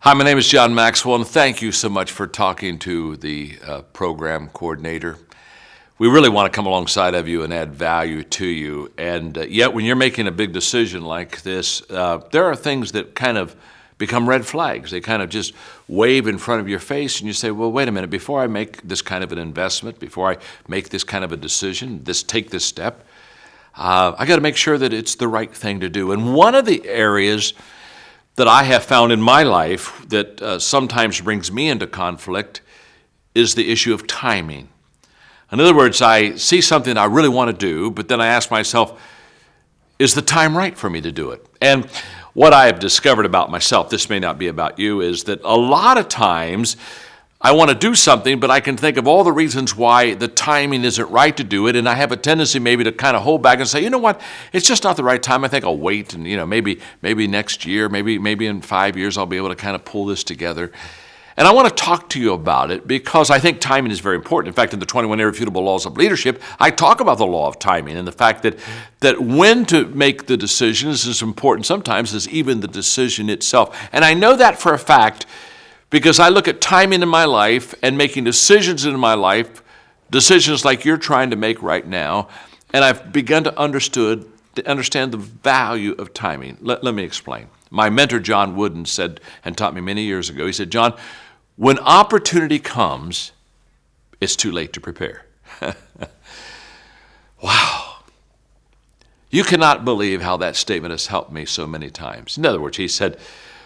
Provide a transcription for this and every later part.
Hi, my name is John Maxwell, and thank you so much for talking to the program coordinator. We really want to come alongside of you and add value to you. And yet, when you're making a big decision like this, there are things that kind of become red flags. They kind of just wave in front of your face, and you say, well, wait a minute, before I make this kind of an investment, before I make this kind of a decision, take this step, I got to make sure that it's the right thing to do. And one of the areas that I have found in my life that sometimes brings me into conflict is the issue of timing. In other words, I see something I really want to do, but then I ask myself, is the time right for me to do it? And what I have discovered about myself, this may not be about you, is that a lot of times I want to do something, but I can think of all the reasons why the timing isn't right to do it, and I have a tendency maybe to kind of hold back and say, you know what, it's just not the right time. I think I'll wait, and maybe next year, maybe in 5 years I'll be able to kind of pull this together. And I want to talk to you about it because I think timing is very important. In fact, in the 21 Irrefutable Laws of Leadership, I talk about the law of timing and the fact that when to make the decisions is important sometimes as even the decision itself. And I know that for a fact because I look at timing in my life and making decisions in my life, decisions like you're trying to make right now, and I've begun to understand the value of timing. Let me explain. My mentor, John Wooden, said and taught me many years ago, he said, John, when opportunity comes, it's too late to prepare. Wow. You cannot believe how that statement has helped me so many times. In other words, he said,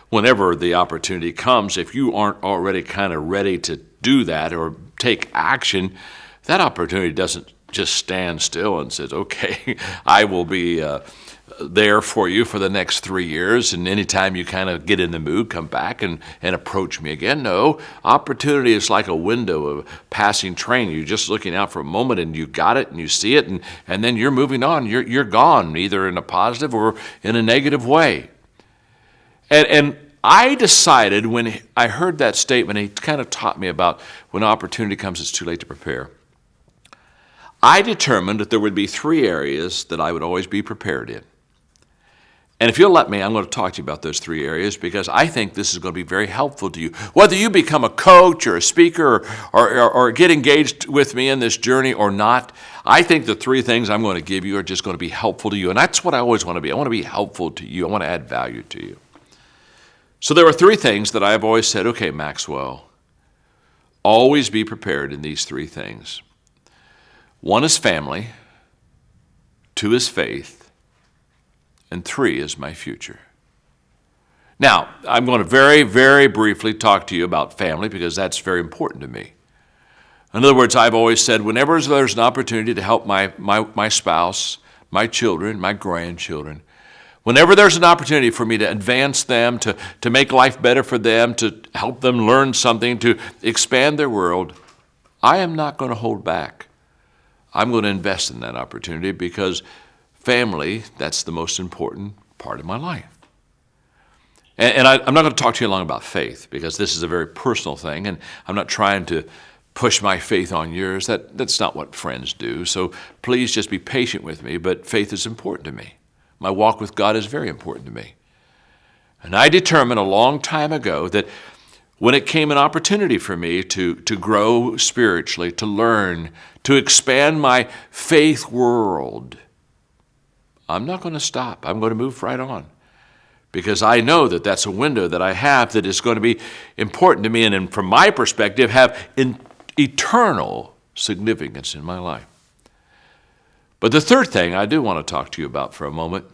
whenever the opportunity comes, if you aren't already kind of ready to do that or take action, that opportunity doesn't just stand still and says, okay, I will be there for you for the next 3 years, and anytime you kind of get in the mood, come back and approach me again. No, opportunity is like a window of a passing train. You're just looking out for a moment, and you got it, and you see it, and then you're moving on. You're gone, either in a positive or in a negative way. And I decided when I heard that statement, he kind of taught me about when opportunity comes, it's too late to prepare. I determined that there would be 3 areas that I would always be prepared in. And if you'll let me, I'm going to talk to you about those 3 areas because I think this is going to be very helpful to you. Whether you become a coach or a speaker or get engaged with me in this journey or not, I think the 3 things I'm going to give you are just going to be helpful to you. And that's what I always want to be. I want to be helpful to you. I want to add value to you. So there are 3 things that I've always said, okay, Maxwell, always be prepared in these 3 things. 1 is family, 2 is faith, and 3 is my future. Now, I'm going to very, very briefly talk to you about family because that's very important to me. In other words, I've always said whenever there's an opportunity to help my spouse, my children, my grandchildren, whenever there's an opportunity for me to advance them, to make life better for them, to help them learn something, to expand their world, I am not going to hold back. I'm going to invest in that opportunity because family, that's the most important part of my life. And I'm not going to talk to you long about faith because this is a very personal thing, and I'm not trying to push my faith on yours. That's not what friends do. So please just be patient with me, but faith is important to me. My walk with God is very important to me. And I determined a long time ago that when it came an opportunity for me to grow spiritually, to learn, to expand my faith world, I'm not going to stop. I'm going to move right on because I know that that's a window that I have that is going to be important to me and from my perspective have eternal significance in my life. But the 3rd thing I do want to talk to you about for a moment,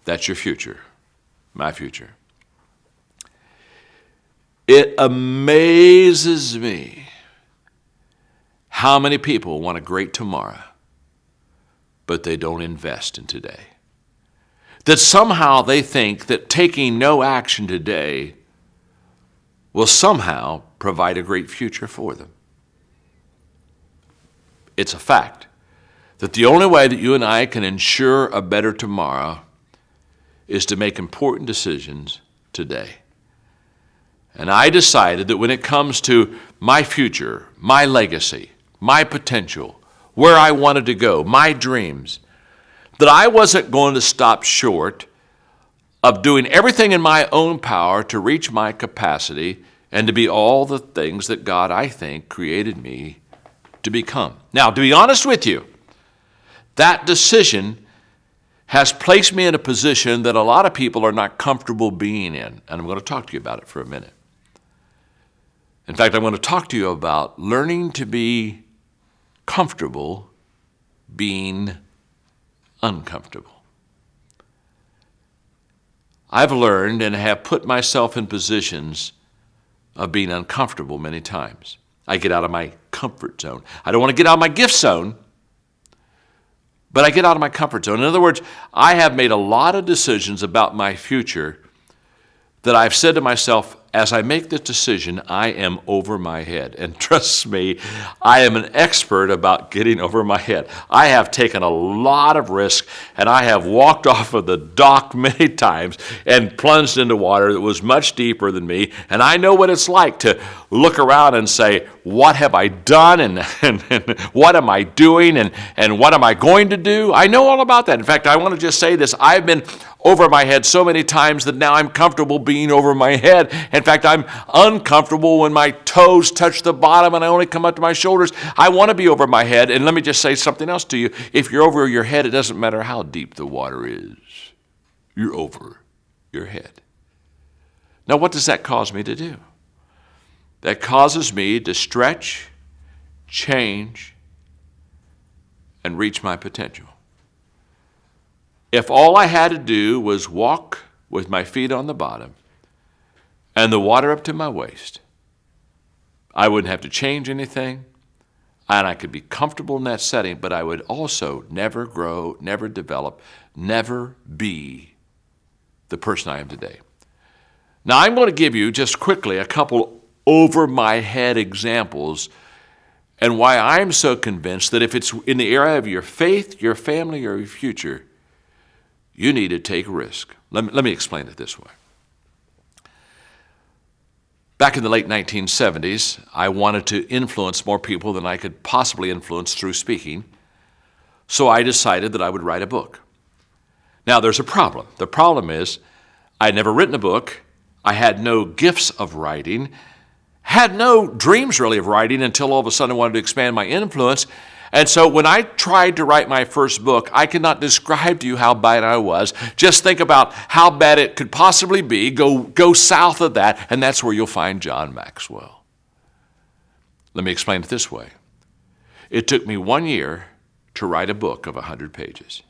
that's your future, my future. It amazes me how many people want a great tomorrow, but they don't invest in today. That somehow they think that taking no action today will somehow provide a great future for them. It's a fact that the only way that you and I can ensure a better tomorrow is to make important decisions today. And I decided that when it comes to my future, my legacy, my potential, where I wanted to go, my dreams, that I wasn't going to stop short of doing everything in my own power to reach my capacity and to be all the things that God, I think, created me to become. Now, to be honest with you, that decision has placed me in a position that a lot of people are not comfortable being in. And I'm going to talk to you about it for a minute. In fact, I'm going to talk to you about learning to be comfortable being uncomfortable. I've learned and have put myself in positions of being uncomfortable many times. I get out of my comfort zone. I don't want to get out of my gift zone, but I get out of my comfort zone. In other words, I have made a lot of decisions about my future that I've said to myself, as I make this decision, I am over my head. And trust me, I am an expert about getting over my head. I have taken a lot of risk, and I have walked off of the dock many times and plunged into water that was much deeper than me. And I know what it's like to look around and say, what have I done, and what am I doing, and what am I going to do? I know all about that. In fact, I want to just say this. I've been over my head so many times that now I'm comfortable being over my head. In fact, I'm uncomfortable when my toes touch the bottom and I only come up to my shoulders. I want to be over my head. And let me just say something else to you. If you're over your head, it doesn't matter how deep the water is. You're over your head. Now, what does that cause me to do? That causes me to stretch, change, and reach my potential. If all I had to do was walk with my feet on the bottom and the water up to my waist, I wouldn't have to change anything, and I could be comfortable in that setting, but I would also never grow, never develop, never be the person I am today. Now, I'm going to give you just quickly a couple over-my-head examples and why I'm so convinced that if it's in the area of your faith, your family, or your future, you need to take a risk. Let me explain it this way. Back in the late 1970s, I wanted to influence more people than I could possibly influence through speaking, so I decided that I would write a book. Now, there's a problem. The problem is I had never written a book. I had no gifts of writing, had no dreams really of writing until all of a sudden I wanted to expand my influence. And so when I tried to write my first book, I cannot describe to you how bad I was. Just think about how bad it could possibly be. Go south of that, and that's where you'll find John Maxwell. Let me explain it this way. It took me 1 year to write a book of 100 pages.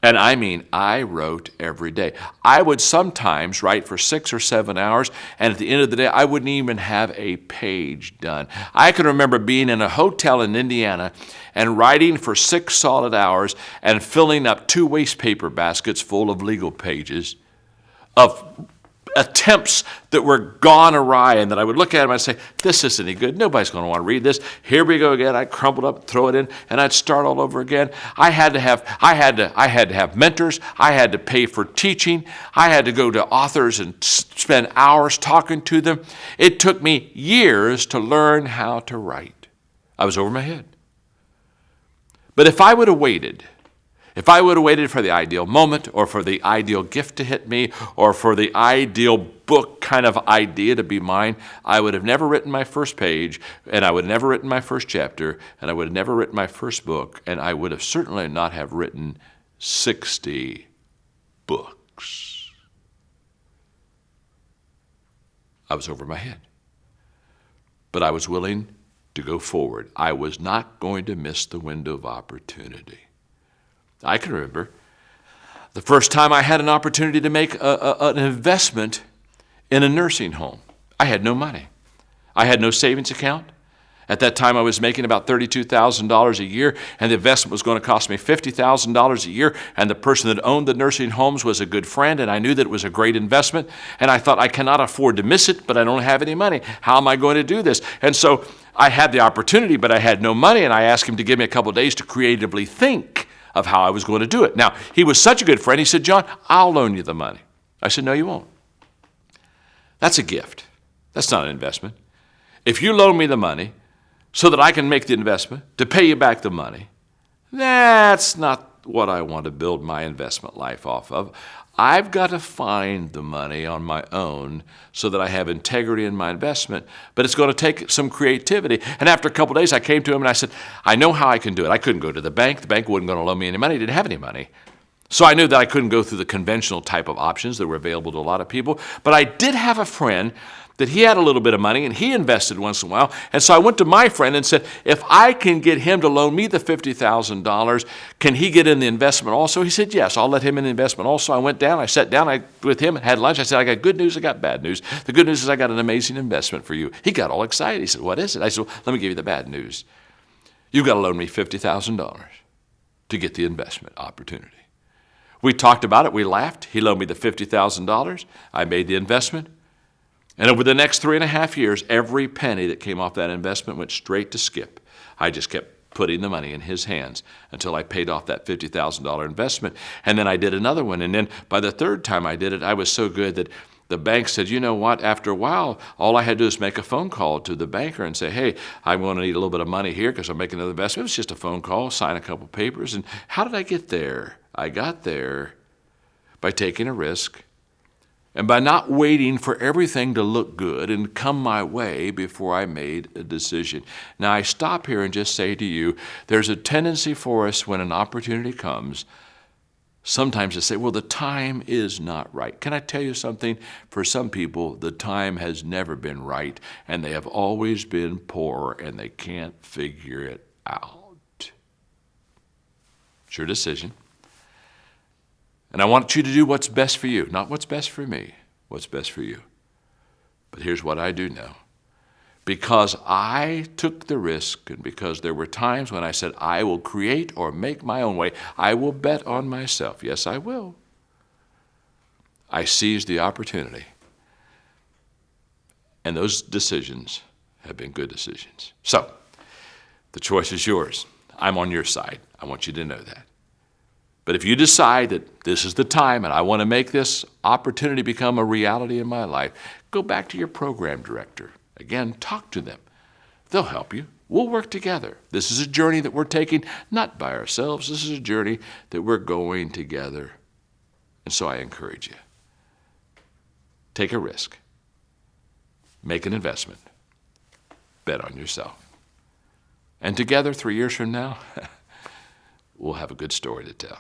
And I mean, I wrote every day. I would sometimes write for 6 or 7 hours, and at the end of the day, I wouldn't even have a page done. I can remember being in a hotel in Indiana and writing for 6 solid hours and filling up 2 waste paper baskets full of legal pages of attempts that were gone awry, and that I would look at them and I'd say, this isn't any good. Nobody's going to want to read this. Here we go again. I'd crumple up, throw it in, and I'd start all over again. I had to have mentors. I had to pay for teaching. I had to go to authors and spend hours talking to them. It took me years to learn how to write. I was over my head. But if I would have waited for the ideal moment, or for the ideal gift to hit me, or for the ideal book kind of idea to be mine, I would have never written my first page, and I would have never written my first chapter, and I would have never written my first book, and I would have certainly not have written 60 books. I was over my head. But I was willing to go forward. I was not going to miss the window of opportunity. I can remember the first time I had an opportunity to make an investment in a nursing home. I had no money. I had no savings account. At that time, I was making about $32,000 a year, and the investment was going to cost me $50,000 a year, and the person that owned the nursing homes was a good friend, and I knew that it was a great investment, and I thought, I cannot afford to miss it, but I don't have any money. How am I going to do this? And so I had the opportunity, but I had no money, and I asked him to give me a couple of days to creatively think of how I was going to do it. Now, he was such a good friend, he said, John, I'll loan you the money. I said, no, you won't. That's a gift. That's not an investment. If you loan me the money so that I can make the investment to pay you back the money, that's not what I want to build my investment life off of. I've got to find the money on my own so that I have integrity in my investment, but it's going to take some creativity. And after a couple of days, I came to him and I said, I know how I can do it. I couldn't go to the bank. The bank wasn't going to loan me any money. It didn't have any money. So I knew that I couldn't go through the conventional type of options that were available to a lot of people. But I did have a friend that he had a little bit of money and he invested once in a while. And so I went to my friend and said, if I can get him to loan me the $50,000, can he get in the investment also? He said, yes, I'll let him in the investment also. I went down, I sat down with him and had lunch. I said, I got good news, I got bad news. The good news is I got an amazing investment for you. He got all excited. He said, what is it? I said, well, let me give you the bad news. You've got to loan me $50,000 to get the investment opportunity. We talked about it. We laughed. He loaned me the $50,000. I made the investment. And over the next 3.5 years, every penny that came off that investment went straight to Skip. I just kept putting the money in his hands until I paid off that $50,000 investment. And then I did another one. And then by the third time I did it, I was so good that the bank said, you know what, after a while, all I had to do is make a phone call to the banker and say, hey, I'm going to need a little bit of money here because I'm making another investment. It was just a phone call, sign a couple papers. And how did I get there? I got there by taking a risk and by not waiting for everything to look good and come my way before I made a decision. Now, I stop here and just say to you, there's a tendency for us when an opportunity comes sometimes to say, well, the time is not right. Can I tell you something? For some people, the time has never been right, and they have always been poor, and they can't figure it out. It's your decision. And I want you to do what's best for you, not what's best for me, what's best for you. But here's what I do know. Because I took the risk and because there were times when I said, I will create or make my own way, I will bet on myself. Yes, I will. I seized the opportunity. And those decisions have been good decisions. So, the choice is yours. I'm on your side. I want you to know that. But if you decide that this is the time and I want to make this opportunity become a reality in my life, go back to your program director. Again, talk to them. They'll help you. We'll work together. This is a journey that we're taking not by ourselves. This is a journey that we're going together. And so I encourage you. Take a risk. Make an investment. Bet on yourself. And together, 3 years from now, we'll have a good story to tell.